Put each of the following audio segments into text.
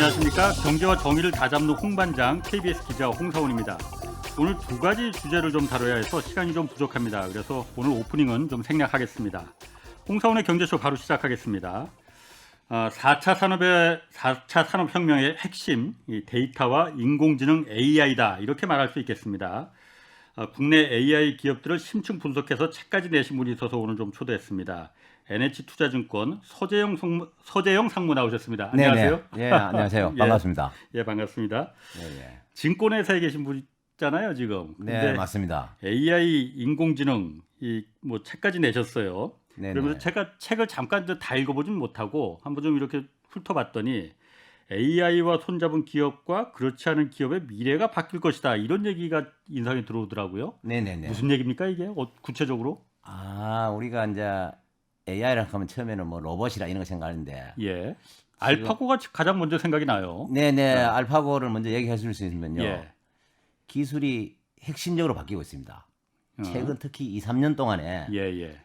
안녕하십니까. 경제와 정의를 다잡는 홍반장 KBS 기자 홍사원입니다. 오늘 두 가지 주제를 좀 다뤄야 해서 시간이 좀 부족합니다. 그래서 오늘 오프닝은 좀 생략하겠습니다. 홍사원의 경제쇼 바로 시작하겠습니다. 4차 산업혁명의 핵심, 이 데이터와 인공지능 AI다 이렇게 말할 수 있겠습니다. 국내 AI 기업들을 심층 분석해서 책까지 내신 분이 있어서 오늘 좀 초대했습니다. NH투자증권 서재영 상무 나오셨습니다. 안녕하세요. 네, 안녕하세요. 반갑습니다. 예, 반갑습니다. 네. 증권회사에 계신 분이잖아요, 지금. 네, 맞습니다. AI 인공지능 뭐 책까지 내셨어요. 네네. 그러면서 제가 책을 잠깐 다 읽어보진 못하고 한번 좀 이렇게 훑어봤더니 AI와 손잡은 기업과 그렇지 않은 기업의 미래가 바뀔 것이다 이런 얘기가 인상이 들어오더라고요. 네네네. 무슨 얘기입니까 이게? 구체적으로? 우리가 이제 AI라 하면 처음에는 뭐 로봇이라 이런 거 생각하는데. 예. 알파고가 가장 먼저 생각이 나요. 네네. 알파고를 먼저 얘기해 줄 수 있으면요. 예. 기술이 핵심적으로 바뀌고 있습니다. 최근 특히 2, 3년 동안에 예.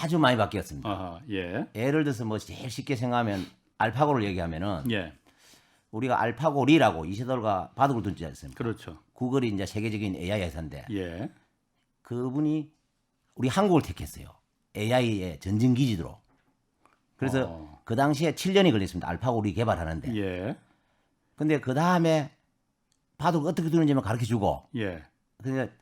아주 많이 바뀌었습니다. 아하, 예. 예를 들어서 뭐 제일 쉽게 생각하면 알파고를 얘기하면은 예. 우리가 알파고리라고 이세돌과 바둑을 둔지 않습니까? 그렇죠. 구글이 이제 세계적인 AI 회사인데 예. 그분이 우리 한국을 택했어요. AI의 전진 기지로. 그래서 그 당시에 7년이 걸렸습니다. 알파고리 개발하는데. 예. 근데 그 다음에 바둑 어떻게 두는지만 가르쳐주고, 예. 그러니까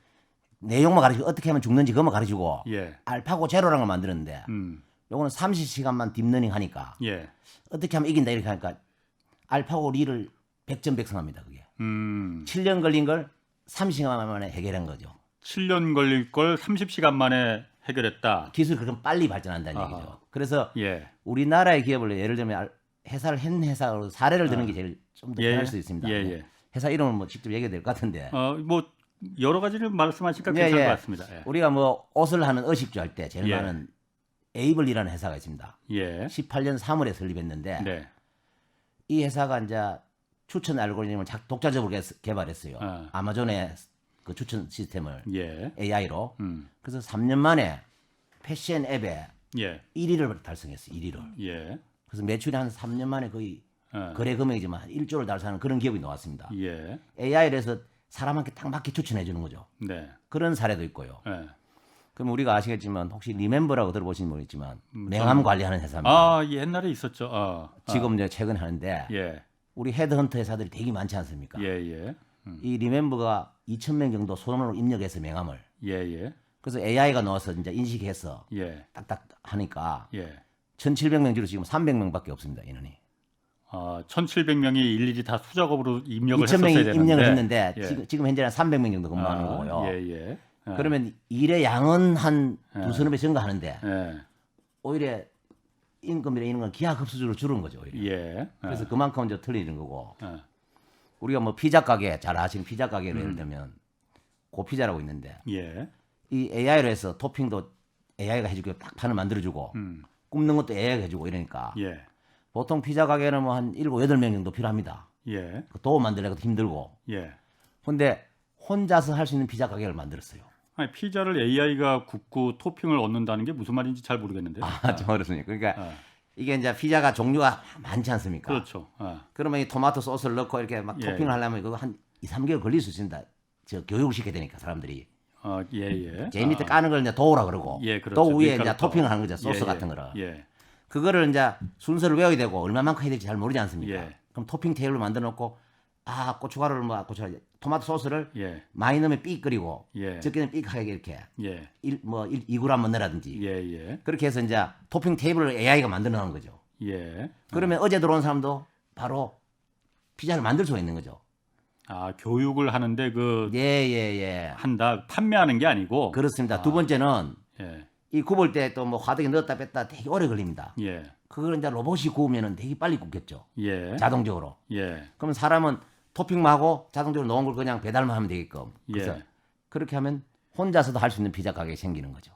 내용만 가르치고 어떻게 하면 죽는지 그것만 가르쳐주고, 예. 알파고 제로라는 걸 만드는데, 음. 요거는 30시간만 딥러닝 하니까 예. 어떻게 하면 이긴다 이렇게 하니까 알파고리를 백전백승합니다. 그게. 7년 걸린 걸 30시간 만에 해결한 거죠. 7년 걸릴 걸 30시간 만에 해결했다. 기술이 그렇게 빨리 발전한다는 아하. 얘기죠. 그래서 예. 우리나라의 기업을 예를 들면 회사를 한 회사로 사례를 드는 게 제일 좀 더 편할 수 있습니다. 예. 회사 이름은 뭐 직접 얘기해야 될 것 같은데. 뭐 여러 가지를 말씀하시니까 예, 괜찮을 예. 것 같습니다. 예. 우리가 뭐 옷을 하는 의식주 할 때 제일 예. 많은 에이블이라는 회사가 있습니다. 예. 18년 3월에 설립했는데 네. 이 회사가 이제 추천 알고리즘을 독자적으로 개발했어요. 아마존의 그 추천 시스템을 예. AI로. 그래서 3년 만에 패션 앱에 예. 1위를 달성했어요. 1위를. 예. 그래서 매출이 한 3년 만에 거의 거래 금액이지만 한 1조를 달성하는 그런 기업이 나왔습니다. 예. AI를 해서 사람한테 딱 맞게 추천해 주는 거죠. 네. 그런 사례도 있고요. 예. 그럼 우리가 아시겠지만 혹시 리멤버라고 들어보시는 분 있지만 명함 관리하는 회사입니다. 옛날에 있었죠. 지금 이제 최근 하는데 예. 우리 헤드헌터 회사들이 되게 많지 않습니까? 예. 이 리멤버가 2,000명 정도 손으로 입력해서 명함을. 예. 그래서 AI가 나와서 이제 인식해서 예. 딱딱 하니까 예. 1,700명 중에 지금 300명밖에 없습니다. 인원이. 1,700명이 일일이 다 수작업으로 입력을 2,000명이 했었어야 되는데. 입력을 했는데 예. 지금 현재는 300명 정도 근무하는 거고요. 예. 그러면 일의 양은 한 두서너 배 증가하는데 예. 오히려 임금이나 이런 건 기하급수적으로 줄은 거죠. 오히려. 예. 그래서 그만큼 이제 틀리는 거고. 예. 우리가 뭐 피자 가게 잘 아시는 피자 가게를 예를 들면 고피자라고 있는데 예. 이 AI로 해서 토핑도 AI가 해주고 딱 판을 만들어주고 굽는 것도 AI가 해주고 이러니까 예. 보통 피자 가게는 뭐 한 7, 8명 정도 필요합니다. 예. 도우 만들려고 힘들고. 예. 근데 혼자서 할 수 있는 피자 가게를 만들었어요. 아니, 피자를 AI가 굽고 토핑을 얻는다는 게 무슨 말인지 잘 모르겠는데. 좀 어렵습니까? 그러니까 이게 이제 피자가 종류가 많지 않습니까? 그렇죠. 그러면 이 토마토 소스를 넣고 이렇게 막 토핑을 하려면 그거 한 2, 3개월 걸릴 수 있습니다. 저 교육을 시켜야 되니까 사람들이. 예. 제일 밑에 까는 걸 이제 도우라 그러고 예, 그렇죠. 또 위에 밀가루 이제 또. 토핑을 하는 거죠. 소스 예. 같은 거를. 예. 그거를 이제 순서를 외워야 되고 얼마만큼 해야 될지 잘 모르지 않습니까? 예. 그럼 토핑 테이블을 만들어 놓고 고춧가루를 토마토 소스를 예. 많이 넣으면 삑 끓이고 예. 적게는 삑하게 이렇게 예. 2g만 넣으라든지 예. 그렇게 해서 이제 토핑 테이블을 AI가 만들어 놓은 거죠. 예. 그러면 어제 들어온 사람도 바로 피자를 만들 수가 있는 거죠. 교육을 하는데 예. 한다. 판매하는 게 아니고. 그렇습니다. 두 번째는 예. 이 굽을 때 또 뭐 화덕에 넣었다 뺐다 되게 오래 걸립니다. 예. 그걸 이제 로봇이 구우면은 되게 빨리 굽겠죠. 예. 자동적으로. 예. 그러면 사람은 토핑만 하고 자동적으로 넣은 걸 그냥 배달만 하면 되게끔. 그래서 예. 그렇게 하면 혼자서도 할 수 있는 피자 가게가 생기는 거죠.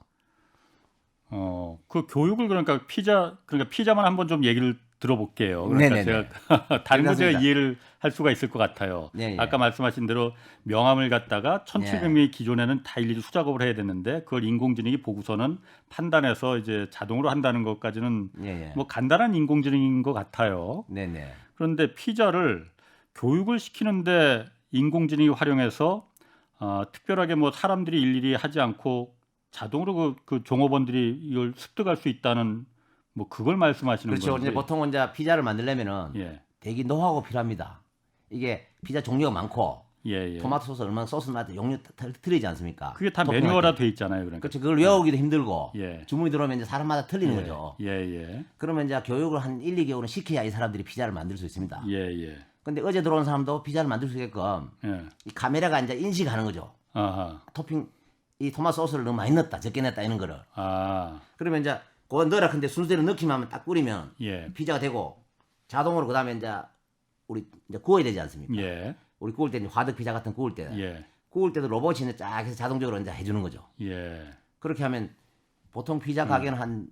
그 교육을 그러니까 피자만 한번 좀 얘기를 들어볼게요. 그러니까 네네네. 제가 다른 거 제가 괜찮습니다. 이해를 할 수가 있을 것 같아요. 네, 예. 아까 말씀하신 대로 명함을 갖다가 1,700명이 기존에는 다 일일이 수작업을 해야 됐는데 그걸 인공지능이 보고서는 판단해서 이제 자동으로 한다는 것까지는 예, 예. 뭐 간단한 인공지능인 것 같아요. 네네. 그런데 피자를 교육을 시키는데 인공지능이 활용해서 특별하게 뭐 사람들이 일일이 하지 않고 자동으로 그 종업원들이 이걸 습득할 수 있다는 뭐 그걸 말씀하시는 그렇죠. 건지. 이제 보통 이제 피자를 만들려면은 예, 대기 노하우가 필요합니다. 이게 피자 종류가 많고 예, 예. 토마토 소스 얼마나 소스마다 종류 틀리지 않습니까? 그게 다 토핑할 매뉴얼화 때. 돼 있잖아요. 그러니까. 그렇죠. 그걸 외우기도 힘들고 예. 주문이 들어오면 이제 사람마다 틀리는 예, 거죠. 예, 예, 그러면 이제 교육을 한 1, 2개월은 시켜야 이 사람들이 피자를 만들 수 있습니다. 예, 예, 근데 어제 들어온 사람도 피자를 만들 수 있게끔 예. 이 카메라가 이제 인식하는 거죠. 아하, 토핑 이 토마토 소스를 너무 많이 넣었다, 적게 넣었다 이런 거를. 아, 그러면 이제 그거 넣어라. 근데 순서대로 넣기만 하면 딱 뿌리면 예, 피자가 되고 자동으로 그다음에 이제 우리 이제 구워야 되지 않습니까? 예, 우리 구울 때 이제 화덕 피자 같은 거 구울 때 예, 구울 때도 로봇이 이제 쫙 해서 자동적으로 이제 해주는 거죠. 예. 그렇게 하면 보통 피자 가게는 한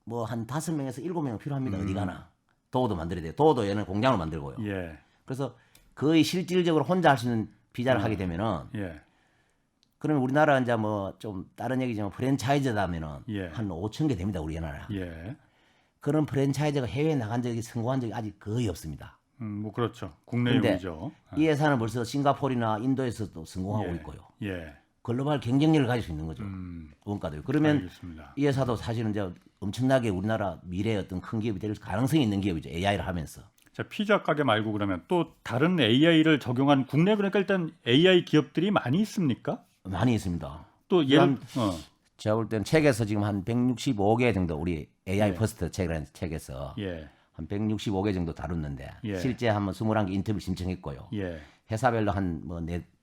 5명에서 7명 필요합니다. 어디 가나. 도우도 만들어야 돼요. 도우도 얘는 공장으로 만들고요. 예, 그래서 거의 실질적으로 혼자 할 수 있는 피자를 하게 되면은 예, 그러면 우리나라 이제 뭐 좀 다른 얘기지만 프랜차이즈라면은 예. 한 5천 개 됩니다. 우리나라. 예. 그런 프랜차이즈가 해외에 나간 적이 성공한 적이 아직 거의 없습니다. 뭐 그렇죠. 국내 근데 용이죠. 이 회사는 벌써 싱가포르나 인도에서도 성공하고 예, 있고요. 예. 글로벌 경쟁력을 가질 수 있는 거죠. 원가도. 그러면 알겠습니다. 이 회사도 사실은 이제 엄청나게 우리나라 미래의 어떤 큰 기업이 될 가능성이 있는 기업이죠. AI를 하면서. 자, 피자 가게 말고 그러면 또 다른 AI를 적용한 국내 그러니까 일단 AI 기업들이 많이 있습니까? 많이 있습니다. 또 예를 한- 제가 볼 때는 책에서 지금 한 165개 정도 우리 AI 예. 퍼스트 책이라는 책에서 예, 한 165개 정도 다뤘는데 예. 실제 한번 21개 인터뷰 신청했고요. 예, 회사별로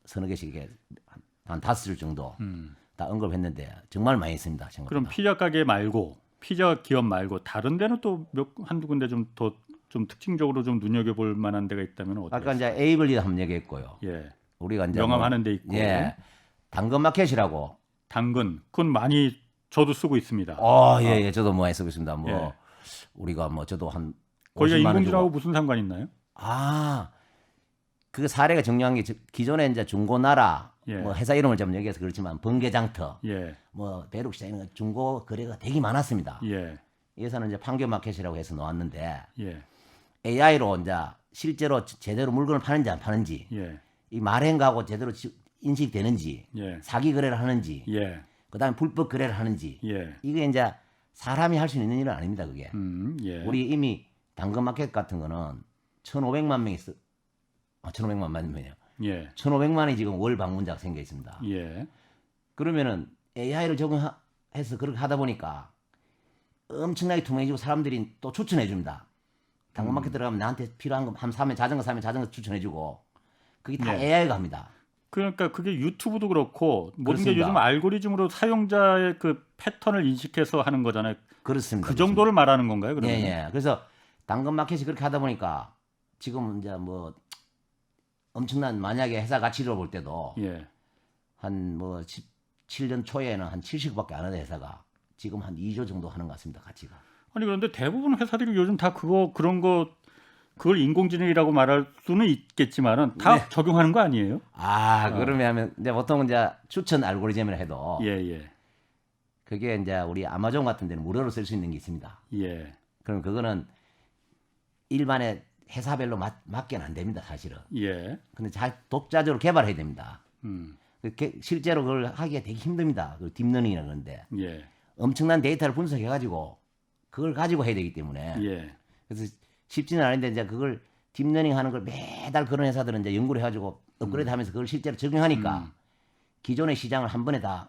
서너 개씩 이렇게 한 5줄 정도 다 언급했는데 정말 많이 있습니다. 그럼 생각보다. 피자 가게 말고 피자 기업 말고 다른 데는 또 한두 군데 좀 더 좀 특징적으로 좀 눈여겨볼 만한 데가 있다면 어디? 아까 이제 에이블리도 한번 얘기했고요. 예, 우리가 이제 명함하는 데 있고 예, 당근마켓이라고. 당근 그건 많이 저도 쓰고 있습니다. 예, 예, 저도 뭐 쓰고 있습니다. 뭐 예. 우리가 뭐 저도 한 거기가 50만 원 인공지능하고 주고. 무슨 상관 있나요? 그 사례가 중요한 게 기존에 이제 중고나라 예. 뭐 회사 이름을 좀 얘기해서 그렇지만 번개장터, 예, 뭐 배룩시장 이런 거 중고 거래가 되게 많았습니다. 예, 이 회사는 이제 판교마켓이라고 해서 놓았는데 예, AI로 이제 실제로 제대로 물건을 파는지 안 파는지 예, 이 말행가하고 제대로 인식되는지 예, 사기 거래를 하는지 예, 그다음에 불법 거래를 하는지 예, 이게 이제 사람이 할 수 있는 일은 아닙니다. 그게 예, 우리 이미 당근마켓 같은 거는 1,500만 명이 1,500만 명이요. 예, 1,500만이 지금 월 방문자가 생겨 있습니다. 예, 그러면은 AI를 적용해서 그렇게 하다 보니까 엄청나게 투명해지고 사람들이 또 추천해 줍니다. 당근마켓 들어가면 나한테 필요한 거 사면 자전거 추천해 주고 그게 다 네. AI가 합니다. 그러니까 그게 유튜브도 그렇고 모든 게 그렇습니다. 요즘 알고리즘으로 사용자의 그 패턴을 인식해서 하는 거잖아요. 그렇습니다. 그 정도를 말하는 건가요? 그러면? 예, 예. 그래서 당근마켓이 그렇게 하다 보니까 지금 이제 뭐 엄청난 만약에 회사 가치로 볼 때도 예, 한 뭐 17년 초에는 한 70억밖에 안 하는 회사가 지금 한 2조 정도 하는 것 같습니다. 가치가. 아니 그런데 대부분 회사들이 요즘 다 그런 거 그걸 인공지능이라고 말할 수는 있겠지만은 다 네. 적용하는 거 아니에요? 그러면 이제 보통 이제 추천 알고리즘을 해도 예, 예, 그게 이제 우리 아마존 같은 데는 무료로 쓸 수 있는 게 있습니다. 예, 그럼 그거는 일반의 회사별로 맞게는 안 됩니다, 사실은. 예, 근데 잘 독자적으로 개발해야 됩니다. 음, 실제로 그걸 하기가 되게 힘듭니다. 그 딥러닝이라 그러는데 예, 엄청난 데이터를 분석해가지고 그걸 가지고 해야 되기 때문에 예, 그래서 쉽지는 않은데 이제 그걸 딥러닝 하는 걸 매달 그런 회사들은 이제 연구를 해가지고 업그레이드 하면서 그걸 실제로 적용하니까 기존의 시장을 한 번에 다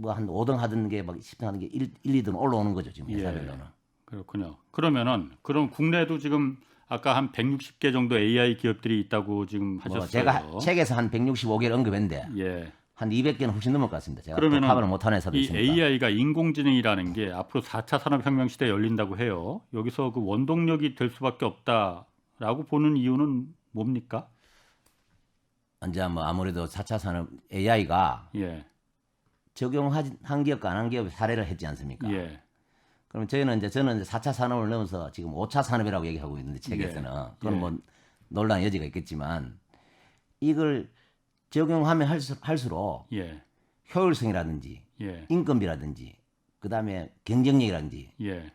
뭐 한 5등 하던 게 막 10등 하던 게 1, 2등 올라오는 거죠, 지금 회사별로는. 그렇군요. 그러면은 그럼 국내도 지금 아까 한 160개 정도 AI 기업들이 있다고 지금 하셨어요. 제가 책에서 한 165개를 언급했는데 예. 한 200개는 훨씬 넘을 것 같습니다. 제가 그러면은 파악을 못하는 회사도 이 있으니까. AI가 인공지능이라는 게 앞으로 4차 산업혁명 시대에 열린다고 해요. 여기서 그 원동력이 될 수밖에 없다라고 보는 이유는 뭡니까? 이제 뭐 아무래도 4차 산업 AI가 예, 적용한 기업과 안 한 기업 사례를 했지 않습니까? 예, 그러면 저는 이제 4차 산업을 넘어서 지금 5차 산업이라고 얘기하고 있는데 책에서는 그건 예. 뭐 논란 여지가 있겠지만 이걸 적용하면 할수록 예. 효율성이라든지 예. 인건비라든지 그다음에 경쟁력이라든지 예.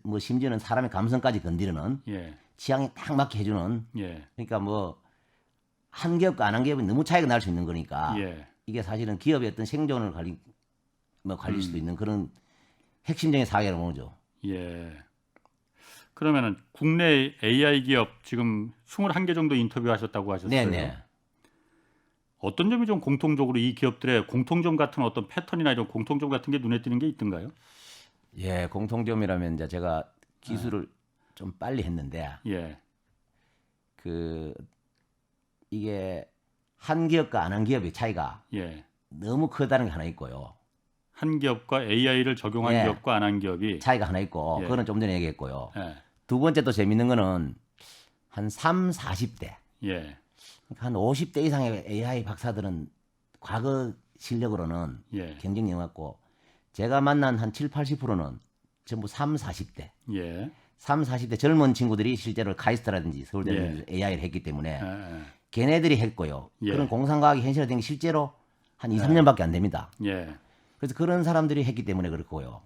뭐 심지어는 사람의 감성까지 건드리는 예. 취향에 딱 맞게 해주는 예. 그러니까 뭐 한 기업과 안 한 기업이 너무 차이가 날 수 있는 거니까 예. 이게 사실은 기업의 어떤 생존을 관릴 수도 있는 그런 핵심적인 사회라고 보죠. 예. 그러면은 국내 AI 기업 지금 21개 정도 인터뷰하셨다고 하셨어요. 네네. 어떤 점이 좀 공통적으로 이 기업들의 공통점 같은 어떤 패턴이나 이런 공통점 같은 게 눈에 띄는 게 있던가요? 예, 공통점이라면 이제 제가 기술을 좀 빨리 했는데 예. 그 이게 한 기업과 안 한 기업의 차이가 예. 너무 크다는 게 하나 있고요. 한 기업과 AI를 적용한 예. 기업과 안 한 기업이 차이가 하나 있고 예. 그거는 좀 전에 얘기했고요. 예. 두 번째 또 재밌는 거는 한 3, 40대 예. 그러니까 한 50대 이상의 AI 박사들은 과거 실력으로는 예. 경쟁력 같고 제가 만난 한 7, 80%는 전부 3, 40대. 예. 3, 40대 젊은 친구들이 실제로 카이스트라든지 서울대는 예. AI를 했기 때문에 예. 걔네들이 했고요. 예. 그런 공상과학이 현실화된 게 실제로 한 2, 3년밖에 안 됩니다. 예. 그래서 그런 사람들이 했기 때문에 그렇고요.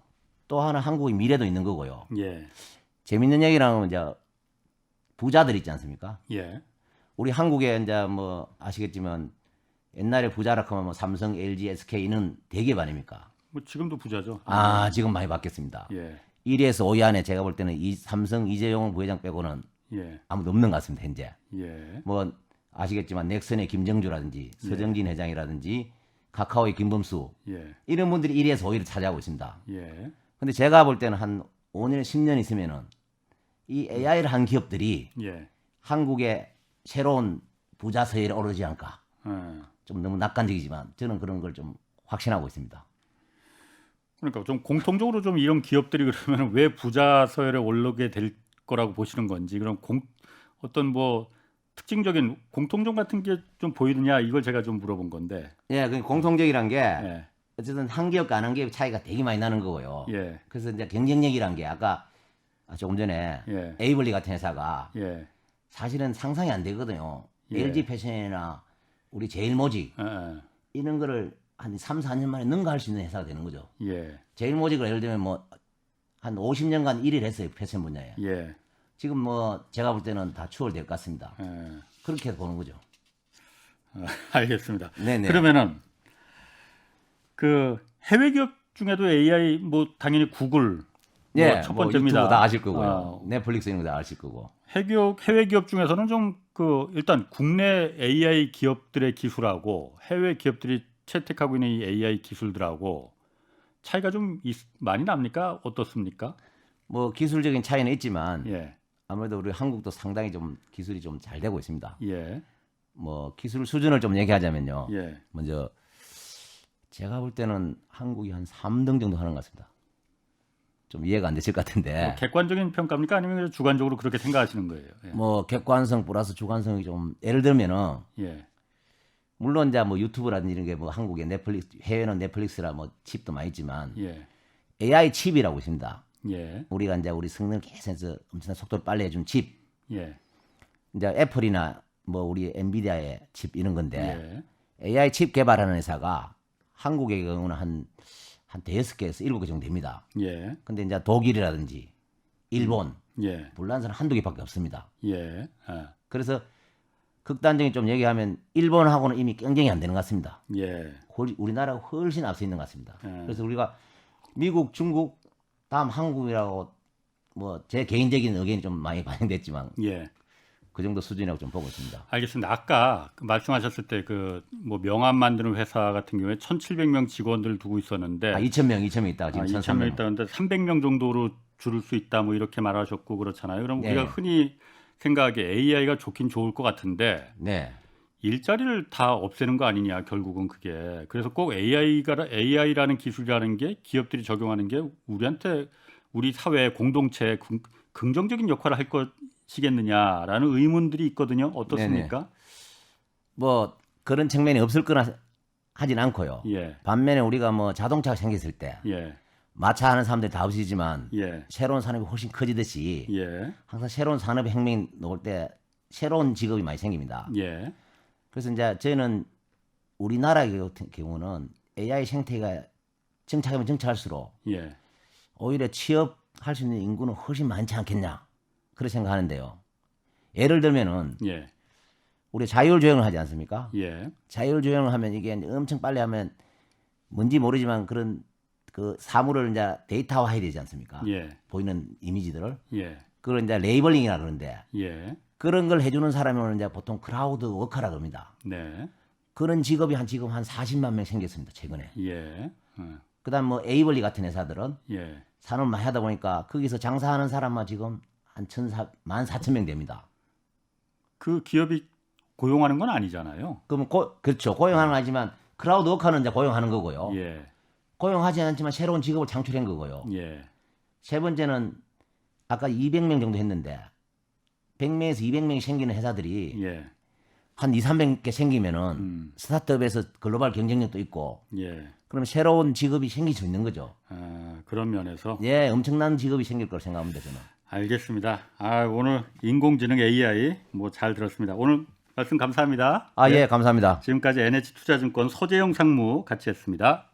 또 하나 한국의 미래도 있는 거고요. 예. 재밌는 얘기라면 이제 부자들 있지 않습니까? 예. 우리 한국에 이제 뭐 아시겠지만 옛날에 부자라 하면 뭐 삼성, LG, SK는 대기업 아닙니까? 뭐 지금도 부자죠. 아, 지금 많이 바뀌었습니다. 예. 1위에서 5위 안에 제가 볼 때는 삼성 이재용 부회장 빼고는 예. 아무도 없는 것 같습니다, 현재. 예. 뭐 아시겠지만 넥슨의 김정주라든지 서정진 회장이라든지 카카오의 김범수 예. 이런 분들이 1위에서 5위를 차지하고 있습니다. 예. 근데 제가 볼 때는 한 5년, 10년 있으면은 이 AI를 한 기업들이 예. 한국의 새로운 부자 서열에 오르지 않을까. 예. 좀 너무 낙관적이지만 저는 그런 걸 좀 확신하고 있습니다. 그러니까 좀 공통적으로 좀 이런 기업들이 그러면 왜 부자 서열에 오르게 될 거라고 보시는 건지 그런 어떤 뭐 특징적인 공통점 같은 게 좀 보이느냐 이걸 제가 좀 물어본 건데. 예, 그 공통적이란 게 예. 어쨌든 한 기업과 안 한 기업 차이가 되게 많이 나는 거고요. 예. 그래서 이제 경쟁력이란 게 아까 조금 전에 예. 에이블리 같은 회사가 예. 사실은 상상이 안 되거든요. 예. LG 패션이나 우리 제일모직 예. 이런 거를 한 3, 4년 만에 능가할 수 있는 회사가 되는 거죠. 예. 제일모직을 예를 들면 뭐 한 50년간 1위를 했어요. 패션 분야에. 예. 지금 뭐 제가 볼 때는 다 추월될 것 같습니다. 예. 그렇게 보는 거죠. 알겠습니다. 네네. 그러면은 그 해외 기업 중에도 AI 뭐 당연히 구글 예, 첫 뭐 번째입니다. 유튜브 다 아실 거고요. 어, 넷플릭스 이런 거 다 아실 거고. 해외 기업 중에서는 좀 그 일단 국내 AI 기업들의 기술하고 해외 기업들이 채택하고 있는 이 AI 기술들하고 차이가 좀 많이 납니까? 어떻습니까? 뭐 기술적인 차이는 있지만 예. 아무래도 우리 한국도 상당히 좀 기술이 좀 잘 되고 있습니다. 예. 뭐 기술 수준을 좀 얘기하자면요. 예. 먼저 제가 볼 때는 한국이 한 3등 정도 하는 것 같습니다. 좀 이해가 안 되실 것 같은데. 뭐 객관적인 평가입니까? 아니면 주관적으로 그렇게 생각하시는 거예요? 예. 뭐 객관성 플러스 주관성이 좀 예를 들면은 예. 물론 이제 뭐 유튜브라든지 이런 게 뭐 한국에 넷플릭스 해외는 넷플릭스라 뭐 칩도 많이 있지만 예. AI 칩이라고 있습니다. 예. 우리가 이제 우리 성능을 계속해서 엄청난 속도를 빨리 해준 칩. 예. 이제 애플이나 뭐 우리 엔비디아의 칩 이런 건데 예. AI 칩 개발하는 회사가 한국의 경우는 한 대여섯 개에서 7개 정도 됩니다. 예. 근데 이제 독일이라든지 일본, 예. 불란서는 한두 개밖에 없습니다. 예. 아. 그래서 극단적인 좀 얘기하면 일본하고는 이미 경쟁이 안 되는 것 같습니다. 예. 우리나라가 훨씬 앞서 있는 것 같습니다. 예. 그래서 우리가 미국, 중국, 다음 한국이라고 뭐 제 개인적인 의견이 좀 많이 반영됐지만 예. 그 정도 수준이라고 좀 보고 있습니다. 알겠습니다. 아까 그 말씀하셨을 때 그 뭐 명함 만드는 회사 같은 경우에 1,700명 직원들을 두고 있었는데 2,000명 있다가 지금 2,000명 1,300명. 있다는데 300명 정도로 줄일 수 있다 뭐 이렇게 말하셨고 그렇잖아요. 그럼 네. 우리가 흔히 생각하기에 AI가 좋긴 좋을 것 같은데 네. 일자리를 다 없애는 거 아니냐 결국은 그게. 그래서 꼭 AI라는 기술이라는 게 기업들이 적용하는 게 우리한테 우리 사회 공동체에 긍정적인 역할을 할 것이겠느냐라는 의문들이 있거든요. 어떻습니까? 뭐 그런 측면이 없을 거나 하진 않고요. 예. 반면에 우리가 뭐 자동차가 생겼을 때 예. 마차하는 사람들이 다 없어지지만 예. 새로운 산업이 훨씬 커지듯이 예. 항상 새로운 산업의 혁명이 나올 때 새로운 직업이 많이 생깁니다. 예. 그래서 이제 저희는 우리나라 같은 경우는 AI 생태가 정착하면 정착할수록 예. 오히려 취업할 수 있는 인구는 훨씬 많지 않겠냐 그렇게 생각하는데요. 예를 들면은 예. 우리 자율주행을 하지 않습니까? 예. 자율주행을 하면 이게 엄청 빨리 하면 뭔지 모르지만 그런 그 사물을 이제 데이터화해야 되지 않습니까? 예. 보이는 이미지들을 예. 그걸 이제 레이블링이라 그러는데 예. 그런 걸 해주는 사람은 이제 보통 크라우드 워커라 그럽니다. 네. 그런 직업이 지금 한 40만 명 생겼습니다 최근에. 예. 그다음 뭐 에이블리 같은 회사들은 예. 산업을 많이 하다 보니까 거기서 장사하는 사람만 지금 한 14,000명 됩니다. 그 기업이 고용하는 건 아니잖아요. 그러면 그렇죠. 고용하는 건 아니지만 크라우드 워커는 이제 고용하는 거고요. 예. 고용하지 않지만 새로운 직업을 창출한 거고요. 예. 세 번째는 아까 200명 정도 했는데 100명에서 200명이 생기는 회사들이 예. 한 2, 300개 생기면은 스타트업에서 글로벌 경쟁력도 있고 예. 그러면 새로운 직업이 생길 수 있는 거죠. 아, 그런 면에서 예, 엄청난 직업이 생길 걸 생각합니다, 저는. 알겠습니다. 아, 오늘 인공지능 AI 뭐 잘 들었습니다. 오늘 말씀 감사합니다. 예, 감사합니다. 지금까지 NH투자증권 서재영 상무 같이 했습니다.